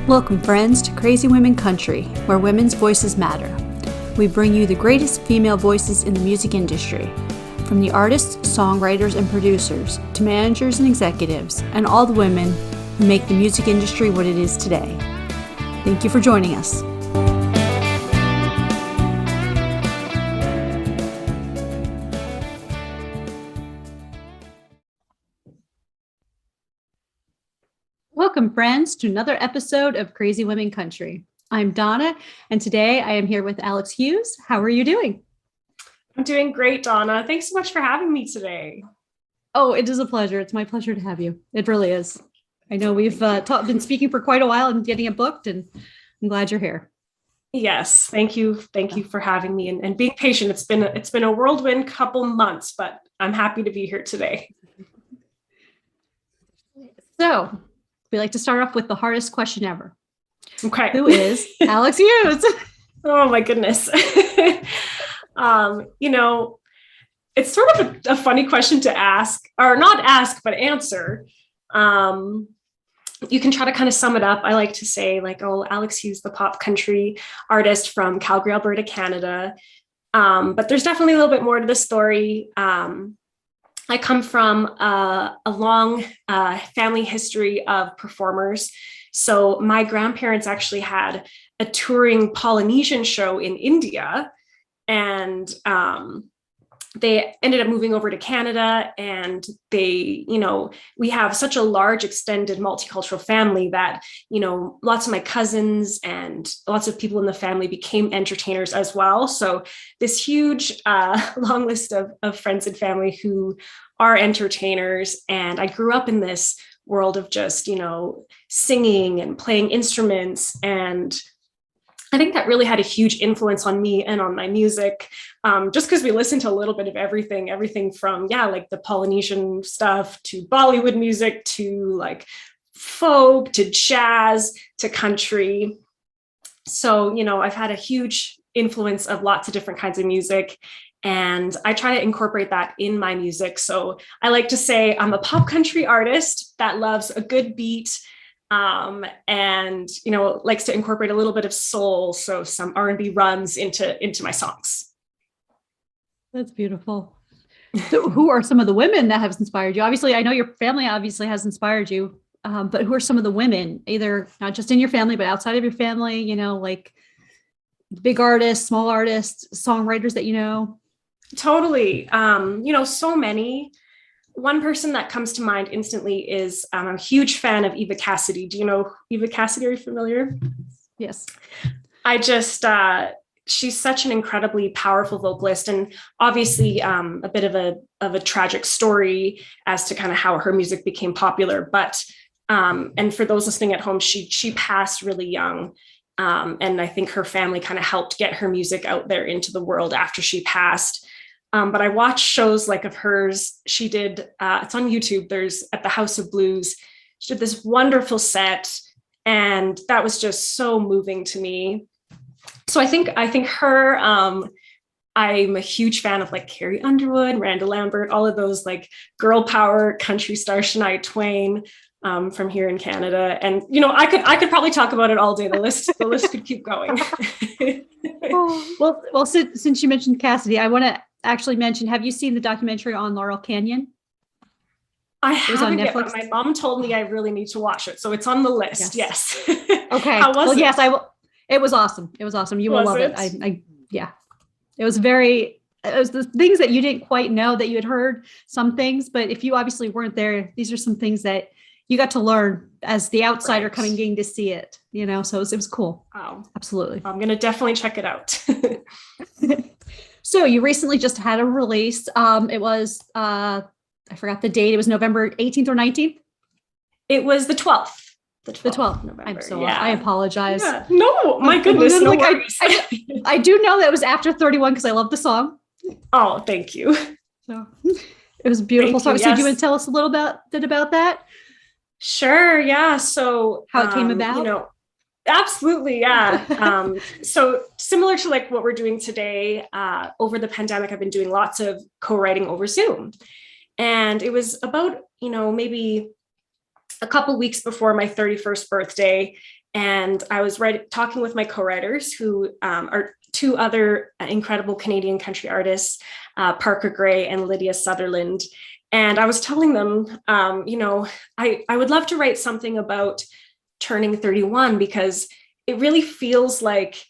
Welcome, friends, to Crazy Women Country, where women's voices matter. We bring you the greatest female voices in the music industry, from the artists, songwriters, and producers, to managers and executives, and all the women who make the music industry what it is today. Thank you for joining us. Welcome, friends, to another episode of Crazy Women Country. I'm Donna, and today I am here with Alex Hughes. How are you doing? I'm doing great, Donna. Thanks so much for having me today. Oh, it is a pleasure. It's my pleasure to have you. It really is. I know we've been speaking for quite a while and getting it booked, and I'm glad you're here. Yes, thank you. Thank you for having me and being patient. It's been a whirlwind couple months, but I'm happy to be here today. So, we like to start off with the hardest question ever. Okay. Who is Alex Hughes? Oh my goodness. It's sort of a funny question to ask, or not ask, but answer. You can try to kind of sum it up. I like to say Alex Hughes, the pop country artist from Calgary, Alberta, Canada. But there's definitely a little bit more to the story. I come from a long family history of performers. So my grandparents actually had a touring Polynesian show in India, and they ended up moving over to Canada, and we have such a large extended multicultural family that, lots of my cousins and lots of people in the family became entertainers as well. So this huge long list of friends and family who are entertainers. And I grew up in this world of just, singing and playing instruments. And I think that really had a huge influence on me and on my music, just because we listened to a little bit of everything from, the Polynesian stuff to Bollywood music to folk to jazz to country. So, I've had a huge influence of lots of different kinds of music, and I try to incorporate that in my music. So I like to say I'm a pop country artist that loves a good beat, and likes to incorporate a little bit of soul, so some R&B runs into my songs. That's beautiful. So who are some of the women that have inspired you? Obviously, I know your family obviously has inspired you, but who are some of the women, either not just in your family, but outside of your family, big artists, small artists, songwriters that you know? Totally. So many. One person that comes to mind instantly is I'm a huge fan of Eva Cassidy. Do you know Eva Cassidy? Are you familiar? Yes. She's such an incredibly powerful vocalist, and obviously a bit of a tragic story as to kind of how her music became popular. But and for those listening at home, she passed really young. And I think her family kind of helped get her music out there into the world after she passed. But I watched shows of hers. She did, it's on YouTube. There's at the House of Blues. She did this wonderful set, and that was just so moving to me. So I think her, I'm a huge fan of Carrie Underwood, Miranda Lambert, all of those girl power country star, Shania Twain, from here in Canada. And, I could probably talk about it all day. The list could keep going. Well, since you mentioned Cassidy, I want to actually mention, have you seen the documentary on Laurel Canyon? I haven't yet, but my mom told me I really need to watch it. So it's on the list. Yes. Okay. How was it? Yes, I will. It was awesome. It was awesome. You will love it. Yeah. It was the things that you didn't quite know that you had heard some things, but if you obviously weren't there, these are some things that you got to getting to see it, so it was cool. Wow. Absolutely. I'm going to definitely check it out. So you recently just had a release. It was, I forgot the date. It was November 18th or 19th. It was the 12th. The 12th. November. I apologize. Yeah. No, my goodness. No worries. I do know that it was after 31 because I love the song. Oh, thank you. So it was a beautiful song. So do you want to tell us a little bit about that? Sure. Yeah. So how it came about? Absolutely. Yeah. So similar to what we're doing today, over the pandemic, I've been doing lots of co-writing over Zoom. And it was about, maybe a couple weeks before my 31st birthday. And I was talking with my co-writers, who are two other incredible Canadian country artists, Parker Gray and Lydia Sutherland. And I was telling them, I would love to write something about turning 31, because it really feels like,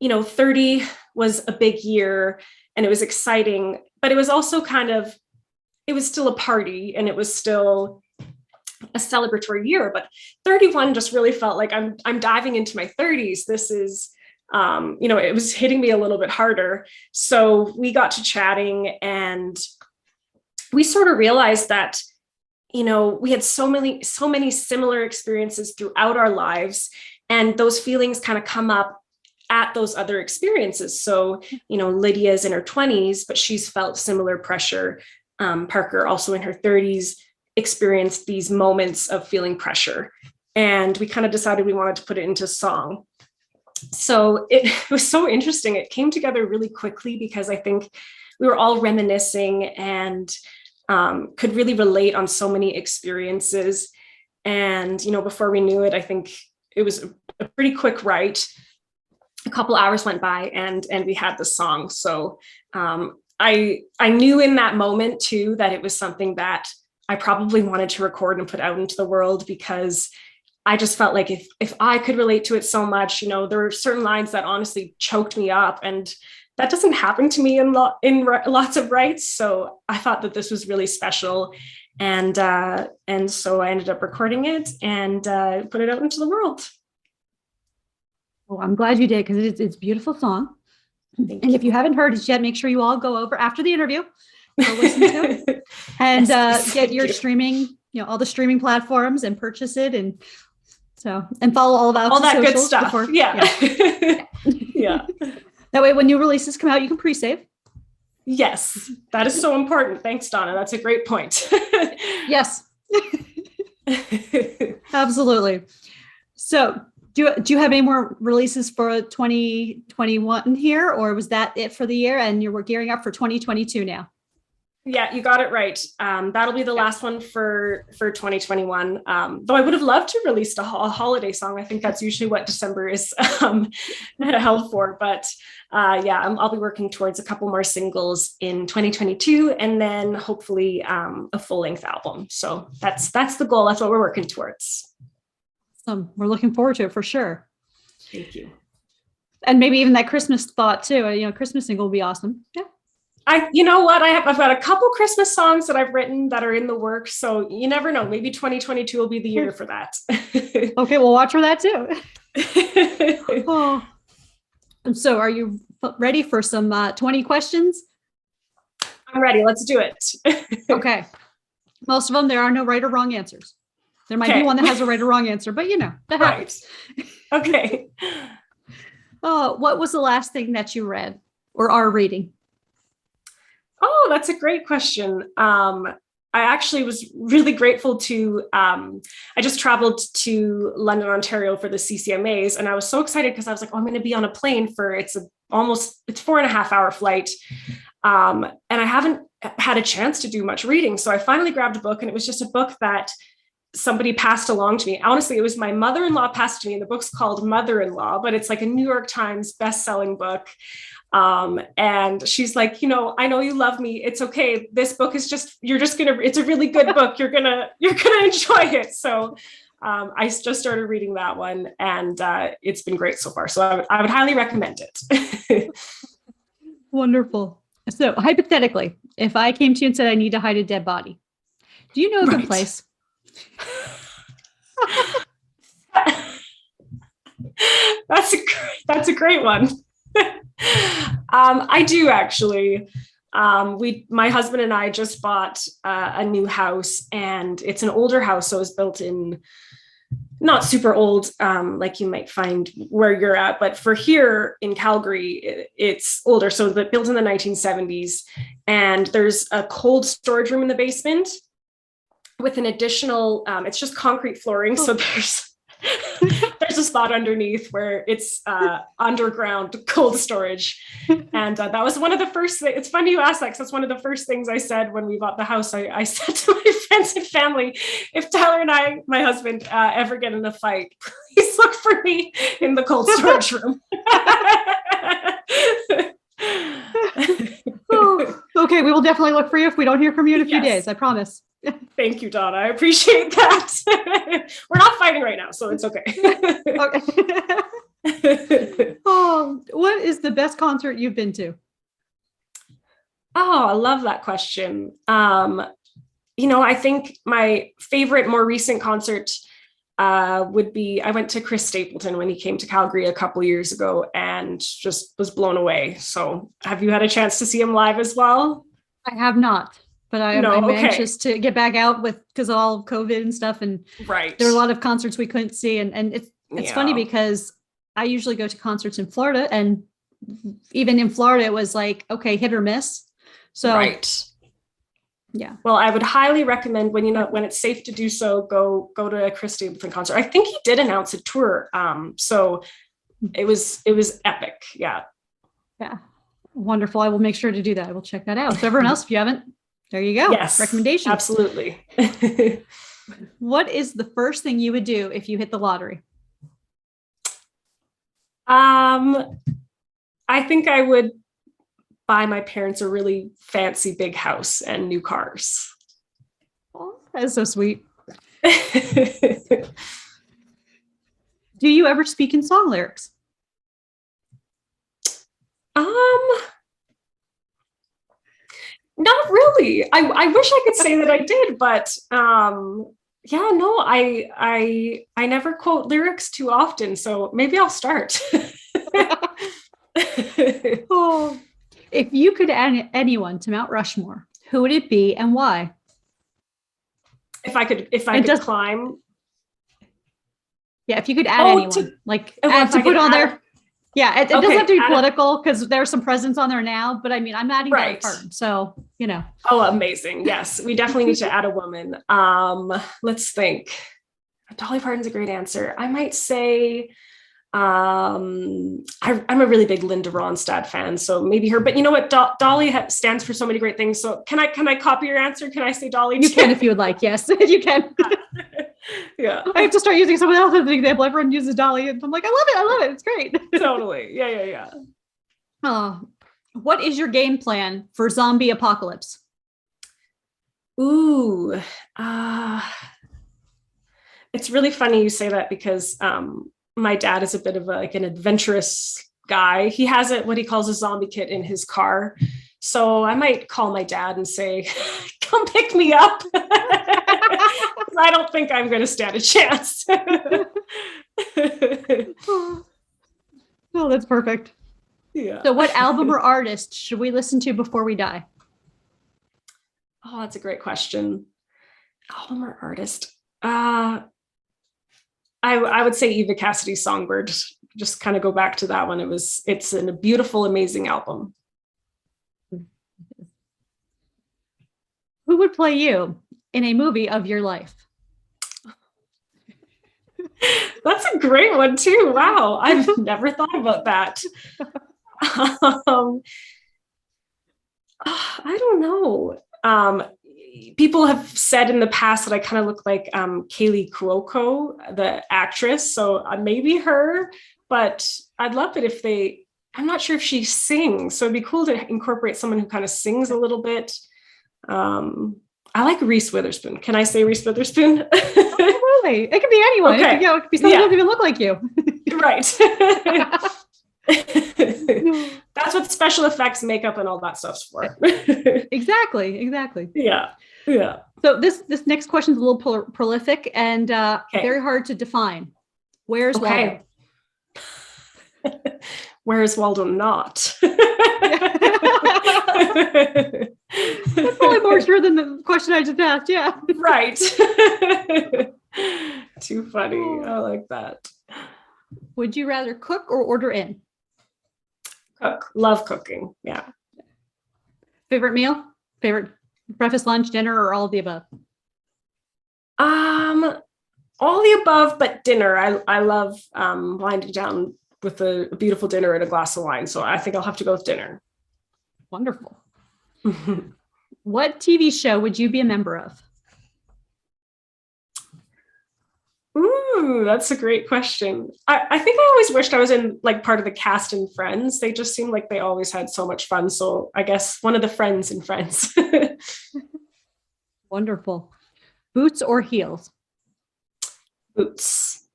30 was a big year and it was exciting, but it was also it was still a party and it was still a celebratory year. But 31 just really felt like I'm diving into my 30s. This is, it was hitting me a little bit harder. So we got to chatting, and we sort of realized that, we had so many similar experiences throughout our lives, and those feelings kind of come up at those other experiences. So, Lydia's in her 20s, but she's felt similar pressure. Parker, also in her 30s, experienced these moments of feeling pressure. And we kind of decided we wanted to put it into song. So it was so interesting. It came together really quickly because I think we were all reminiscing and could really relate on so many experiences. And, before we knew it, I think it was a pretty quick write. A couple hours went by and we had the song. So I knew in that moment too, that it was something that I probably wanted to record and put out into the world, because I just felt like if I could relate to it so much, there were certain lines that honestly choked me up, and that doesn't happen to me in lots of writes. So I thought that this was really special. And so I ended up recording it and put it out into the world. Well, I'm glad you did, because it's a beautiful song. And if you haven't heard it yet, make sure you all go over after the interview or listen to it, and get your streaming, all the streaming platforms, and purchase it, and follow all of all that good stuff. Yeah. That way, when new releases come out, you can pre-save. Yes, that is so important. Thanks, Donna. That's a great point. Yes, absolutely. So, do you have any more releases for 2021 here, or was that it for the year and we're gearing up for 2022 now? Yeah, you got it right. That'll be the last one for 2021. Though I would have loved to release a holiday song. I think that's usually what December is held for. But I'll be working towards a couple more singles in 2022, and then hopefully a full-length album. So that's the goal. That's what we're working towards. We're looking forward to it for sure. Thank you. And maybe even that Christmas thought too. Christmas single will be awesome. Yeah. I've got a couple Christmas songs that I've written that are in the works. So you never know. Maybe 2022 will be the year for that. Okay, we'll watch for that too. Oh. So are you ready for some 20 questions? I'm ready. Let's do it. Okay. Most of them, there are no right or wrong answers. There might be one that has a right or wrong answer, but that happens. Okay. What was the last thing that you read or are reading? Oh, that's a great question. I actually was really grateful to, I just traveled to London, Ontario for the CCMAs, and I was so excited because I was like, I'm going to be on a plane it's 4.5 hour flight. And I haven't had a chance to do much reading. So I finally grabbed a book, and it was just a book that somebody passed along to me. Honestly, it was my mother-in-law passed to me, and the book's called Mother-in-Law, but it's like a New York Times best-selling book. And she's like, I know you love me. It's okay. This book is it's a really good book. You're gonna enjoy it. So I just started reading that one, and it's been great so far. So I would highly recommend it. Wonderful. So hypothetically, if I came to you and said I need to hide a dead body, do you know a good place? That's a great one. I do actually. My husband and I just bought a new house, and it's an older house, so it's built in not super old, like you might find where you're at, but for here in Calgary, it's older. So built in the 1970s, and there's a cold storage room in the basement with an additional, it's just concrete flooring. So there's there's a spot underneath where it's underground cold storage. And that was one of the first things. It's funny you asked that, because that's one of the first things I said when we bought the house. I said to my friends and family, if Tyler and I, my husband, ever get in a fight, please look for me in the cold storage room. Oh, okay, we will definitely look for you if we don't hear from you in a few days. I promise. Thank you, Donna. I appreciate that. We're not fighting right now, so it's okay. Okay. Oh, what is the best concert you've been to? Oh, I love that question. I think my favorite, more recent concert would be, I went to Chris Stapleton when he came to Calgary a couple years ago and just was blown away. So have you had a chance to see him live as well? I have not, but I'm anxious to get back out because of all of COVID and stuff. And right, there were a lot of concerts we couldn't see. And it's funny because I usually go to concerts in Florida, and even in Florida, it was like, okay, hit or miss. So right. Yeah. Well, I would highly recommend when it's safe to do so, go to a Chris Stapleton concert. I think he did announce a tour. So it was epic. Yeah. Yeah. Wonderful. I will make sure to do that. I will check that out. So everyone else, if you haven't, there you go. Yes. Recommendations. Absolutely. What is the first thing you would do if you hit the lottery? I think I would buy my parents a really fancy big house and new cars. Oh, that is so sweet. Do you ever speak in song lyrics? Not really. I wish I could say that I did, but yeah, no, I never quote lyrics too often, so maybe I'll start. Oh. If you could add anyone to Mount Rushmore, who would it be and why? If I could climb. Yeah, if you could add anyone, to put on there. Yeah, it doesn't have to be political, because there's some presidents on there now, but I mean, I'm adding Dolly Parton, so Oh, amazing! Yes, we definitely need to add a woman. Let's think. Dolly Parton's a great answer. I might say. I'm a really big Linda Ronstadt fan, so maybe her. But you know what? Dolly stands for so many great things. So can I copy your answer? Can I say Dolly? You can if you would like. Yes, you can. Yeah. I have to start using someone else as an example. Everyone uses Dolly, and I'm like, I love it. It's great. Totally. Yeah. What is your game plan for zombie apocalypse? Ooh, it's really funny you say that, because my dad is a bit of an adventurous guy. He has what he calls a zombie kit in his car. So I might call my dad and say, come pick me up. I don't think I'm going to stand a chance. Oh, that's perfect. Yeah. So what album or artist should we listen to before we die? Oh, that's a great question. Album or artist? I would say Eva Cassidy's Songbird. Just kind of go back to that one. It's a beautiful, amazing album. Who would play you in a movie of your life? That's a great one too. Wow. I've never thought about that. I don't know. People have said in the past that I kind of look like Kaylee Cuoco, the actress. So maybe her, but I'd love it if I'm not sure if she sings. So it'd be cool to incorporate someone who kind of sings a little bit. I like Reese Witherspoon. Can I say Reese Witherspoon? Absolutely. It could be anyone. Okay. It could be someone who doesn't even look like you. Right. That's what special effects, makeup, and all that stuff's for. Exactly. Yeah. So this next question is a little prolific and very hard to define. Where's Waldo? Where is Waldo not? That's probably more true than the question I just asked. Yeah. Right. Too funny. I like that. Would you rather cook or order in? Cook. Love cooking. Yeah. Favorite meal? Favorite breakfast, lunch, dinner, or all of the above? All the above, but dinner. I love winding down with a beautiful dinner and a glass of wine. So I think I'll have to go with dinner. Wonderful. What TV show would you be a member of? Ooh, that's a great question. I think I always wished I was in like part of the cast in Friends. They just seemed like they always had so much fun. So I guess one of the friends in Friends. Wonderful. Boots or heels? Boots.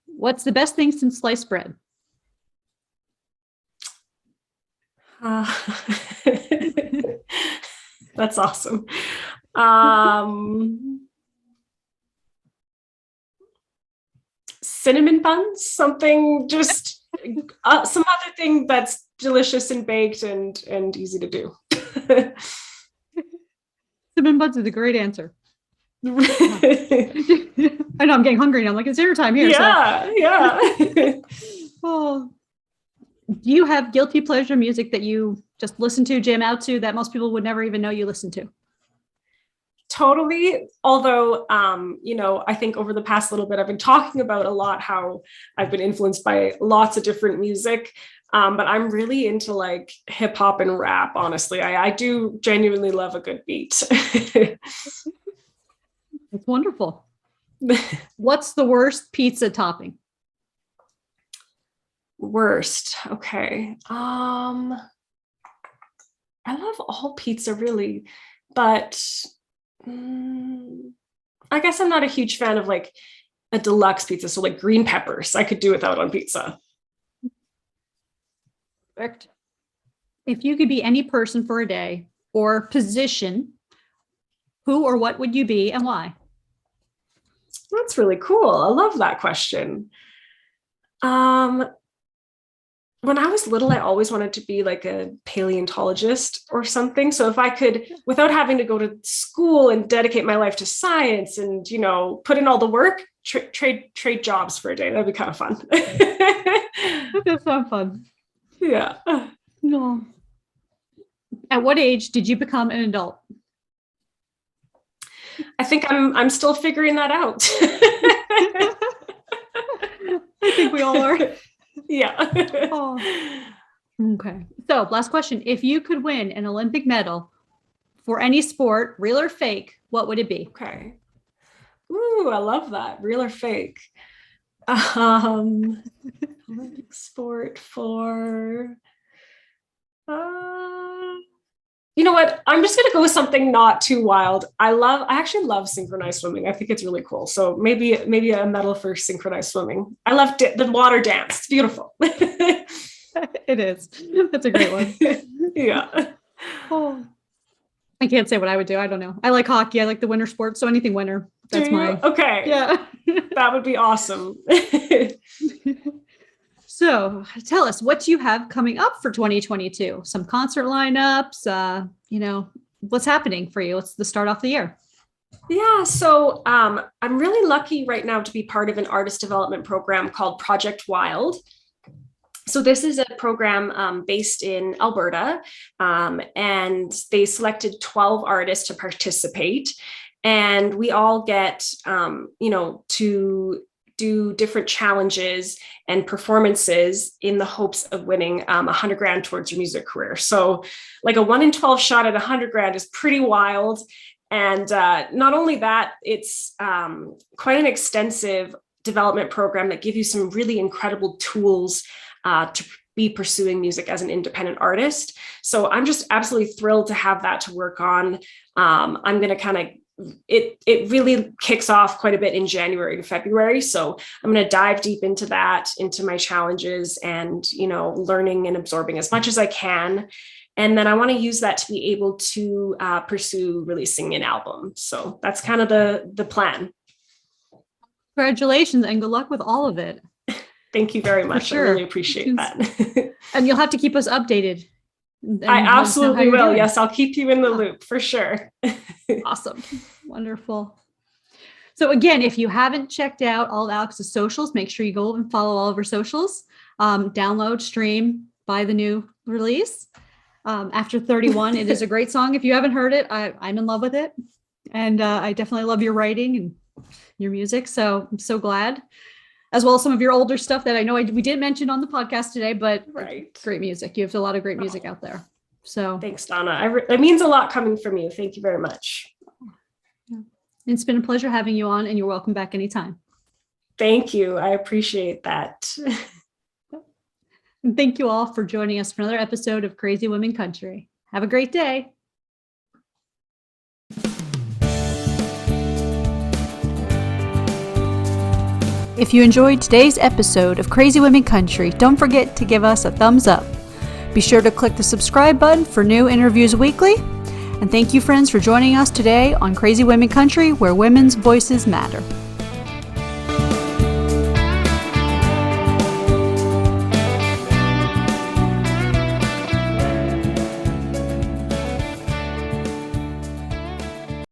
What's the best thing since sliced bread? That's awesome. Cinnamon buns, something just some other thing that's delicious and baked and easy to do. Cinnamon buns is a great answer. I know I'm getting hungry now. I'm like, it's dinner time here. Yeah, so. Yeah. Oh, do you have guilty pleasure music that you just listen to, jam out to, that most people would never even know you listen to? Totally. Although, I think over the past little bit, I've been talking about a lot how I've been influenced by lots of different music. But I'm really into like hip hop and rap, honestly. I do genuinely love a good beat. It's wonderful. What's the worst pizza topping? Worst. Okay. I love all pizza really, but I guess I'm not a huge fan of like a deluxe pizza. So like green peppers, I could do without on pizza. Perfect. If you could be any person for a day or position, who or what would you be and why? That's really cool. I love that question. When I was little, I always wanted to be like a paleontologist or something. So if I could, without having to go to school and dedicate my life to science and, put in all the work, trade jobs for a day, that'd be kind of fun. That's so fun. Yeah. No. At what age did you become an adult? I think I'm still figuring that out. I think we all are. Yeah. Oh. Okay. So last question. If you could win an Olympic medal for any sport, real or fake, what would it be? Okay. Ooh, I love that. Real or fake? Olympic sport for you know what? I'm just gonna go with something not too wild. I actually love synchronized swimming. I think it's really cool. So maybe a medal for synchronized swimming. I love the water dance. It's beautiful. It is. That's a great one. Yeah. Oh, I can't say what I would do. I don't know. I like hockey. I like the winter sports. So anything winter. That's my. Okay. Yeah. That would be awesome. So tell us, what do you have coming up for 2022? Some concert lineups, what's happening for you? Let's start off the year. Yeah, so I'm really lucky right now to be part of an artist development program called Project Wild. So this is a program based in Alberta, and they selected 12 artists to participate. And we all get, to do different challenges and performances in the hopes of winning $100,000 towards your music career. So like a 1 in 12 shot at $100,000 is pretty wild. And not only that, it's quite an extensive development program that gives you some really incredible tools to be pursuing music as an independent artist. So I'm just absolutely thrilled to have that to work on. I'm going to kind of it really kicks off quite a bit in January to February. So I'm going to dive deep into that, into my challenges and, learning and absorbing as much as I can. And then I want to use that to be able to pursue releasing an album. So that's kind of the plan. Congratulations and good luck with all of it. Thank you very much. Sure. I really appreciate that. And you'll have to keep us updated. I absolutely will. Doing. Yes, I'll keep you in the loop for sure. Awesome. Wonderful. So again, if you haven't checked out all of Alex's socials, make sure you go and follow all of her socials. Download, stream, buy the new release. After 31, it is a great song. If you haven't heard it, I'm in love with it. And I definitely love your writing and your music. So I'm so glad, as well as some of your older stuff that I know we didn't mention on the podcast today, but great music. You have a lot of great music out there. So thanks, Donna. It means a lot coming from you. Thank you very much. Yeah. It's been a pleasure having you on, and you're welcome back anytime. Thank you. I appreciate that. And thank you all for joining us for another episode of Crazy Women Country. Have a great day. If you enjoyed today's episode of Crazy Women Country, don't forget to give us a thumbs up. Be sure to click the subscribe button for new interviews weekly. And thank you, friends, for joining us today on Crazy Women Country, where women's voices matter.